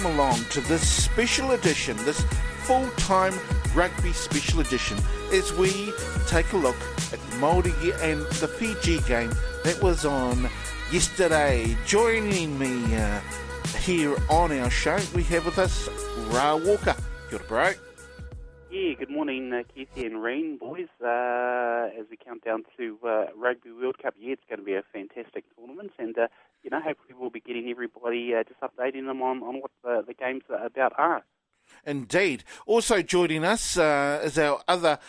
along to this special edition, this full-time rugby special edition, as we take a look at Maori and the Fiji game that was on yesterday. Joining me here on our show, we have with us Ra Walker. Kia ora, bro. Yeah, good morning, Keithy and Reen, boys. As we count down to Rugby World Cup, it's going to be a fantastic tournament, and hopefully we'll be getting everybody just updating them on what the games about are. Indeed. Also joining us is our other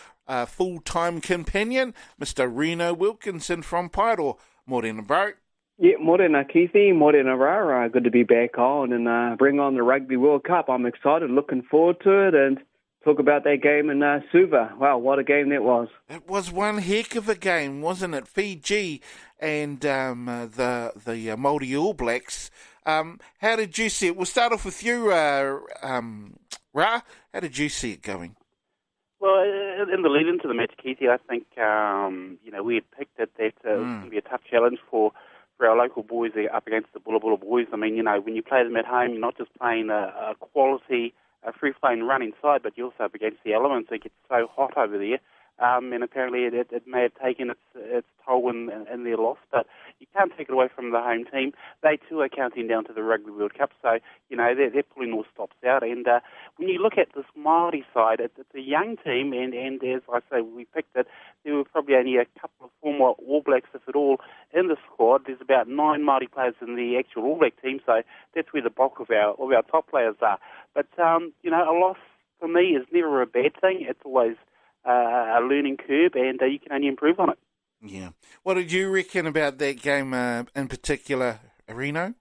full-time companion, Mr. Rino Wilkinson from Pairo. Morena, bro. Yeah, morena, Keithy, morena, Ra. Good to be back on and bring on the Rugby World Cup. I'm excited, looking forward to it, and talk about that game in Suva. Wow, what a game that was. It was one heck of a game, wasn't it? Fiji and the Maori All Blacks. How did you see it? We'll start off with you, Ra. How did you see it going? Well, in the lead into the match, Keithy, I think we had picked it that it was going to be a tough challenge for our local boys up against the Bulla Bulla boys. I mean, when you play them at home, you're not just playing a quality free-flowing run inside, but you're also up against the elements. It gets so hot over there, and apparently it may have taken its toll in their loss, but you can't take it away from the home team. They too are counting down to the Rugby World Cup, so they're pulling all stops out. And when you look at this Maori side, it's a young team, and as I say, we picked it. There were probably only a couple of former All Blacks, if at all, in the squad. There's about 9 Maori players in the actual All Black team, so that's where the bulk of our top players are. But a loss for me is never a bad thing. It's always a learning curve, and you can only improve on it. Yeah. What did you reckon about that game in particular, Rino?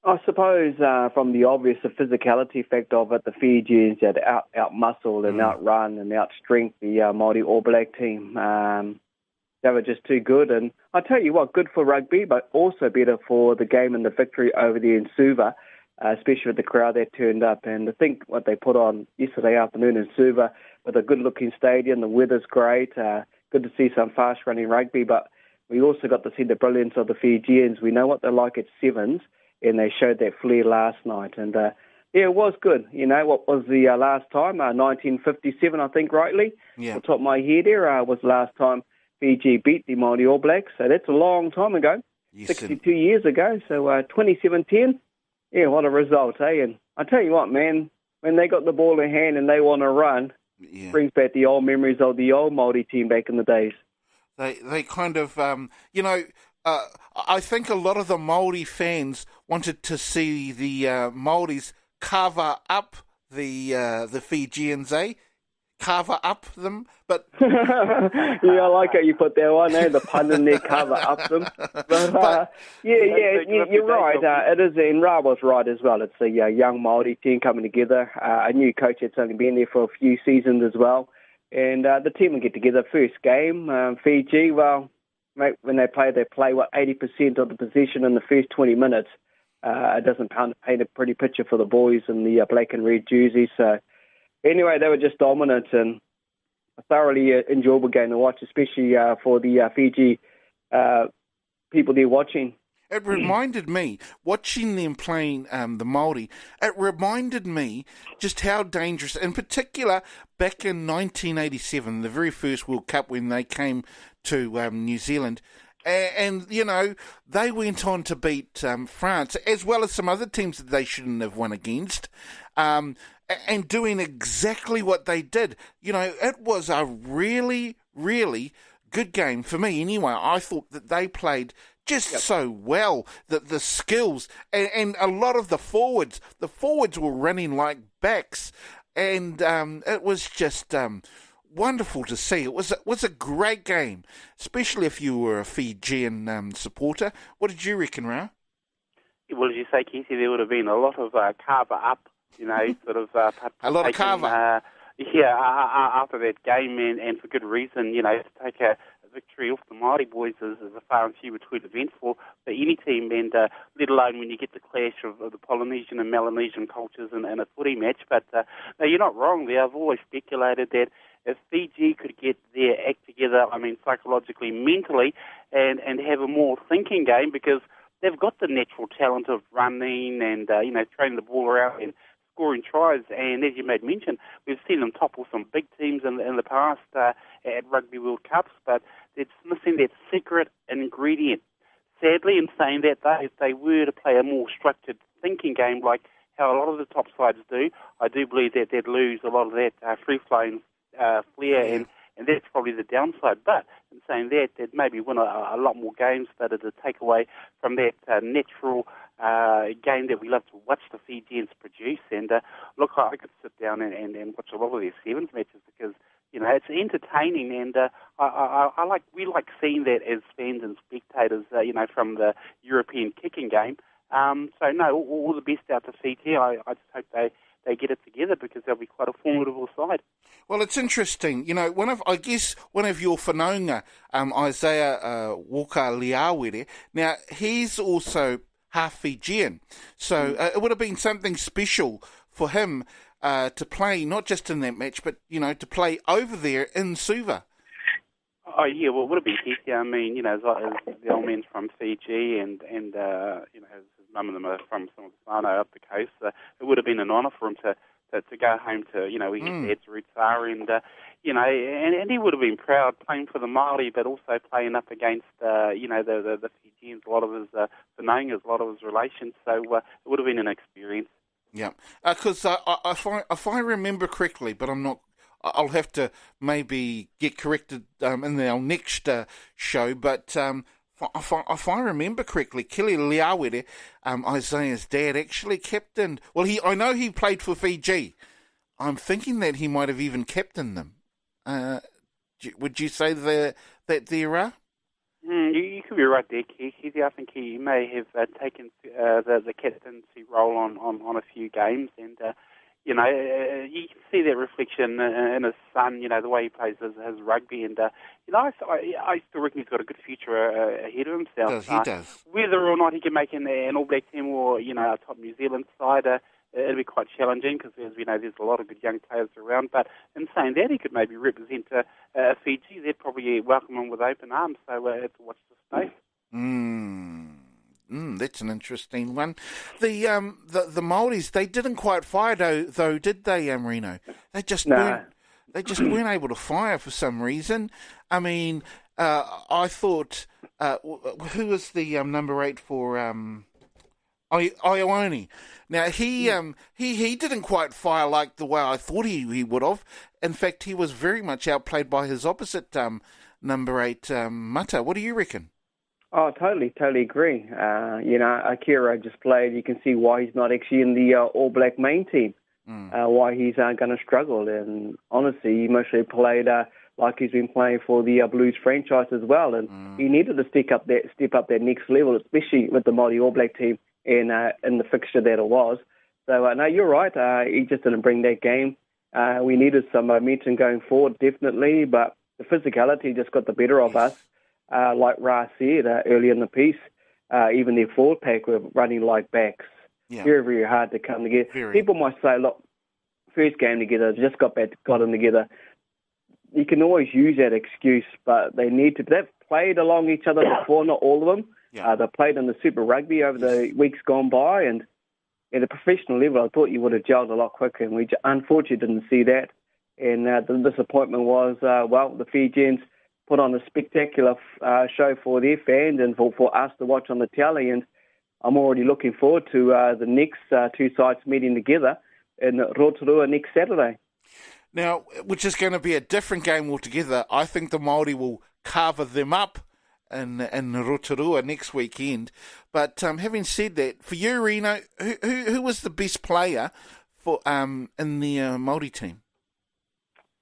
I suppose from the obvious physicality factor of it, the Fijians had out-muscled and outrun and out-strength the Māori All Black team. They were just too good. And I tell you what, good for rugby, but also better for the game and the victory over there in Suva, especially with the crowd that turned up. And I think what they put on yesterday afternoon in Suva, with a good-looking stadium, the weather's great, good to see some fast-running rugby, but we also got to see the brilliance of the Fijians. We know what they're like at sevens, and they showed that flair last night. And, it was good. What was the last time? 1957, I think, rightly? Yeah. Off the top of my head there was the last time Fiji beat the Māori All Blacks. So that's a long time ago, yes, 62 years ago. So 27-10, yeah, what a result, eh? And I tell you what, man, when they got the ball in hand and they want to run, brings back the old memories of the old Māori team back in the days. They kind of, I think a lot of the Māori fans wanted to see the Māoris cover up the Fijians, cover up them, but... Yeah, I like how you put that one, the pun in there, cover up them. But, you're right. It is, and Ra was right as well. It's a young Māori team coming together. A new coach that's only been there for a few seasons as well. And the team will get together first game. Fiji, well, mate, when they play 80% of the possession in the first 20 minutes. It doesn't paint a pretty picture for the boys in the black and red jerseys. So anyway, they were just dominant and a thoroughly enjoyable game to watch, especially for the Fiji people there watching. It reminded me, watching them playing the Māori, it reminded me just how dangerous, in particular, back in 1987, the very first World Cup when they came to New Zealand, and they went on to beat France, as well as some other teams that they shouldn't have won against, and doing exactly what they did. It was a really, really good game for me anyway. I thought that they played just so well, that the skills, and a lot of the forwards were running like backs, and it was just wonderful to see. It was a great game, especially if you were a Fijian supporter. What did you reckon, Ra? Well, as you say, Keithy, there would have been a lot of carver up, sort of... a lot of carver. After that game, and for good reason, to take a victory off the Māori boys is a far and few between event for any team, and let alone when you get the clash of the Polynesian and Melanesian cultures in a footy match. But no, you're not wrong there. I've always speculated that if Fiji could get their act together, psychologically, mentally, and have a more thinking game, because they've got the natural talent of running and, throwing the ball around and scoring tries, and as you made mention, we've seen them topple some big teams in the past at Rugby World Cups, but it's missing that secret ingredient. Sadly, in saying that, if they were to play a more structured thinking game like how a lot of the top sides do, I do believe that they'd lose a lot of that free-flowing flair, and that's probably the downside. But in saying that, they'd maybe win a lot more games, but it'd take away from that natural game that we love to watch the Fijians produce. And look, I could sit down and watch a lot of their sevens matches because it's entertaining, and we like seeing that as fans and spectators. From the European kicking game. So no, all the best out to Fiji. I just hope they get it together because they'll be quite a formidable side. Well, it's interesting. One of your whanaunga, Isaiah Walker Liawere, now he's also half Fijian, so it would have been something special for him to play not just in that match, but to play over there in Suva. Oh yeah, well, it would have been easy. I mean, the old man's from Fiji, and his mum and them are from some of the whānau up the coast. It would have been an honour for him to go home to where his dad's roots are, and he would have been proud playing for the Maori, but also playing up against the Fijians, a lot of his whanaungas, a lot of his relations. So it would have been an experience. Yeah, because if I remember correctly, but I'm not. I'll have to maybe get corrected in our next show, but if I remember correctly, Kili Liawere, Isaiah's dad, actually captained. Well, I know he played for Fiji. I'm thinking that he might have even captained them. Would you say that there are? You could be right there, Keith. I think he may have taken the captaincy role on a few games, and you can see that reflection in his son, the way he plays his rugby. And, I still reckon he's got a good future ahead of himself. He does. Whether or not he can make an All Black team or, a top New Zealand side, it'll be quite challenging because, as we know, there's a lot of good young players around. But in saying that, he could maybe represent Fiji. They'd probably welcome him with open arms. So it's a watch this space. That's an interesting one. The Maoris, they didn't quite fire though, did they, Rino? They just weren't able to fire for some reason. I mean, I thought who was the number 8 for Ione? Now he didn't quite fire like the way I thought he would have. In fact, he was very much outplayed by his opposite number 8 Mata. What do you reckon? Oh, totally agree. Akira just played. You can see why he's not actually in the All Black main team. Why he's going to struggle. And honestly, he mostly played like he's been playing for the Blues franchise as well. And he needed to step up that next level, especially with the Maori All Black team in the fixture that it was. So no, you're right. He just didn't bring that game. We needed some momentum going forward, definitely. But the physicality just got the better of us. Like Ra said earlier in the piece, even their forward pack were running like backs. Yeah. Very, very hard to come together. People might say, look, first game together, just got them together. You can always use that excuse, but they've played along each other before, not all of them. Yeah. They played in the Super Rugby over the weeks gone by, and at a professional level, I thought you would have gelled a lot quicker, and we unfortunately didn't see that. And the disappointment was, the Fijians put on a spectacular show for their fans and for us to watch on the telly. And I'm already looking forward to the next two sides meeting together in Rotorua next Saturday. Now, which is going to be a different game altogether. I think the Māori will carve them up in Rotorua next weekend. But having said that, for you, Rino, who was the best player for in the Māori team?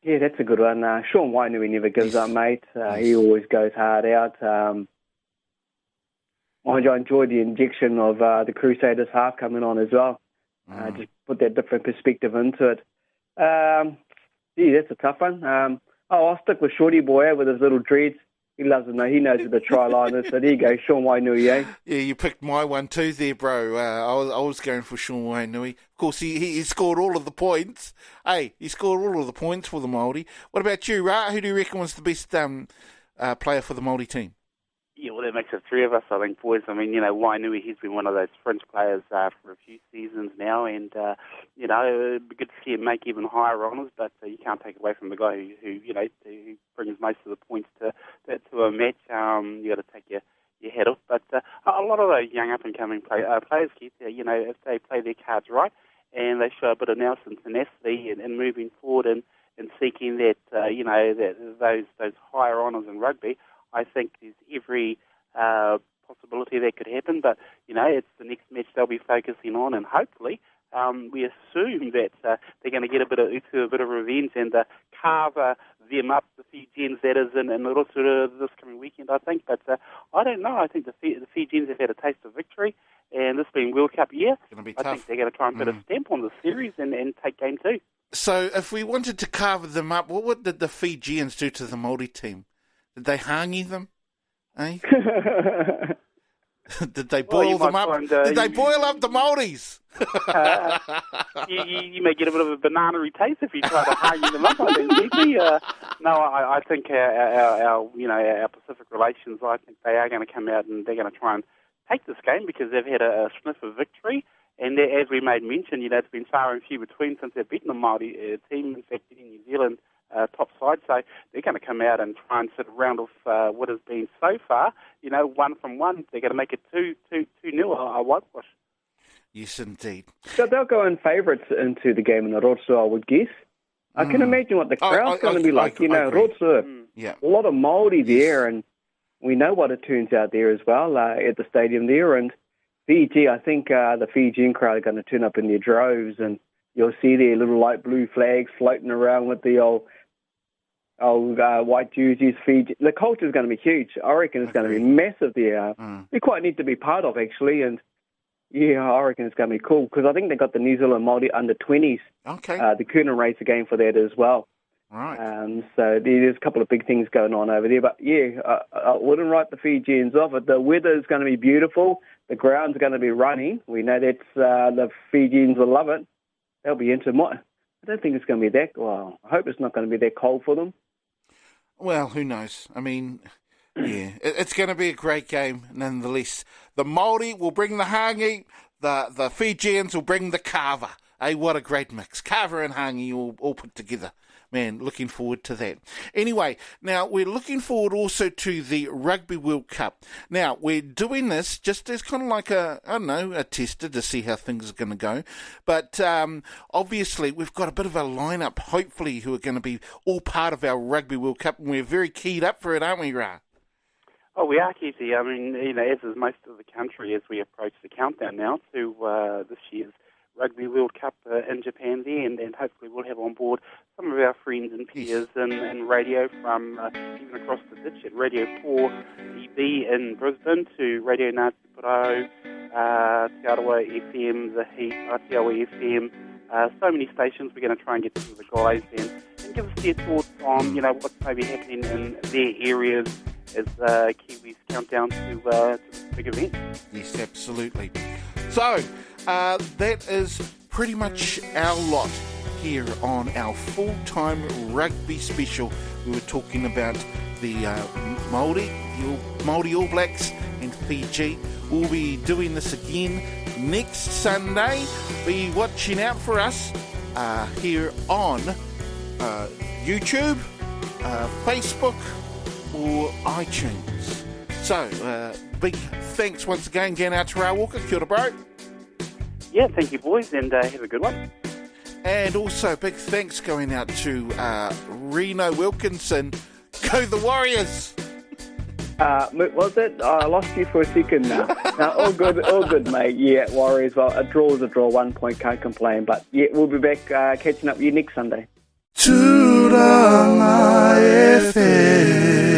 Yeah, that's a good one. Sean Wainui never gives up, mate. He always goes hard out. I enjoyed the injection of the Crusaders half coming on as well. Just put that different perspective into it. That's a tough one. I'll stick with Shorty Boy with his little dreads. He loves it. He knows who the try line is. So there you go, Sean Wainui, eh? Yeah, you picked my one too there, bro. I was going for Sean Wainui. Of course, he scored all of the points. Hey, he scored all of the points for the Māori. What about you, Ra? Who do you reckon was the best player for the Māori team? Yeah, well, that makes it three of us, I think, boys. I mean, Wainui, he's been one of those fringe players for a few seasons now, and, it'd be good to see him make even higher honours, but you can't take away from the guy who brings most of the points to a match. You got to take your head off. But a lot of those young up-and-coming players, Keith, if they play their cards right and they show a bit of Nelson tenacity and moving forward and seeking that, those higher honours in rugby, I think there's every possibility that could happen. But, it's the next match they'll be focusing on, and hopefully we assume that they're going to get a bit of revenge and carve them up, the Fijians, that is, in this coming weekend, I think. But I don't know. I think the Fijians have had a taste of victory, and this being World Cup year, I think they're going to try and put a stamp on the series and take game two. So if we wanted to carve them up, what did the Fijians do to the Maori team? Did they hangi them? Eh? Did they boil them up? Did they boil up the Maoris? You may get a bit of a banana-y taste if you try to hangi them up, I think, Keithy. I think our Pacific relations, I think they are going to come out and they're going to try and take this game because they've had a sniff of victory. And as we made mention, it's been far and few between since they've beaten the Maori team, in fact, in New Zealand top side. So they're going to come out and try and sit round off what has been so far, 1 from 1. They're going to make it 2-0, a whitewash. Yes, indeed. So they'll go in favourites into the game in the Rotsua, I would guess. I can imagine what the crowd's going to be like. Rotsua, a lot of Maori there, and we know what it turns out there as well at the stadium there. And Fiji, I think the Fijian crowd are going to turn up in their droves, and you'll see their little light blue flags floating around with the old white jerseys. Fiji. The culture is going to be huge. I reckon it's going to be massive there. We quite need to be part of, actually, and I reckon it's going to be cool because I think they got the New Zealand Māori under-20s. Okay. The Kuna race again for that as well. Right. So there's a couple of big things going on over there. But, I wouldn't write the Fijians off. The weather is going to be beautiful. The ground's going to be running. We know that the Fijians will love it. They'll be into it. I don't think it's going to be that... Well, I hope it's not going to be that cold for them. Well, who knows? I mean, it's going to be a great game nonetheless. The Māori will bring the hangi, the Fijians will bring the kava. Hey, what a great mix. Kava and hangi all put together. Man, looking forward to that. Anyway, now we're looking forward also to the Rugby World Cup. Now, we're doing this just as kind of like a tester to see how things are going to go. But obviously, we've got a bit of a lineup, hopefully, who are going to be all part of our Rugby World Cup. And we're very keyed up for it, aren't we, Ra? Oh, we are, Keithy. I mean, as is most of the country, as we approach the countdown now to this year's Rugby World Cup in Japan there, and hopefully we'll have on board some of our friends and peers in radio from even across the ditch at Radio 4 EB in Brisbane to Radio Ngāti Porou, Te Arawa FM, The Heat, Aotearoa FM, so many stations. We're going to try and get some of the guys and give us their thoughts on, what's maybe happening in their areas as Kiwis count down to this big event. Yes, absolutely. So, that is pretty much our lot here on our full-time rugby special. We were talking about the Maori All Blacks and Fiji. We'll be doing this again next Sunday. Be watching out for us here on YouTube, Facebook or iTunes. So, big thanks once again out to Ra Walker. Kia ora, bro. Yeah, thank you, boys, and have a good one. And also, big thanks going out to Rino Wilkinson. Go the Warriors! Was it? I lost you for a second now. No, all good, mate. Yeah, Warriors. Well, a draw is a draw. 1 point, can't complain. But yeah, we'll be back catching up with you next Sunday. Turanga FM.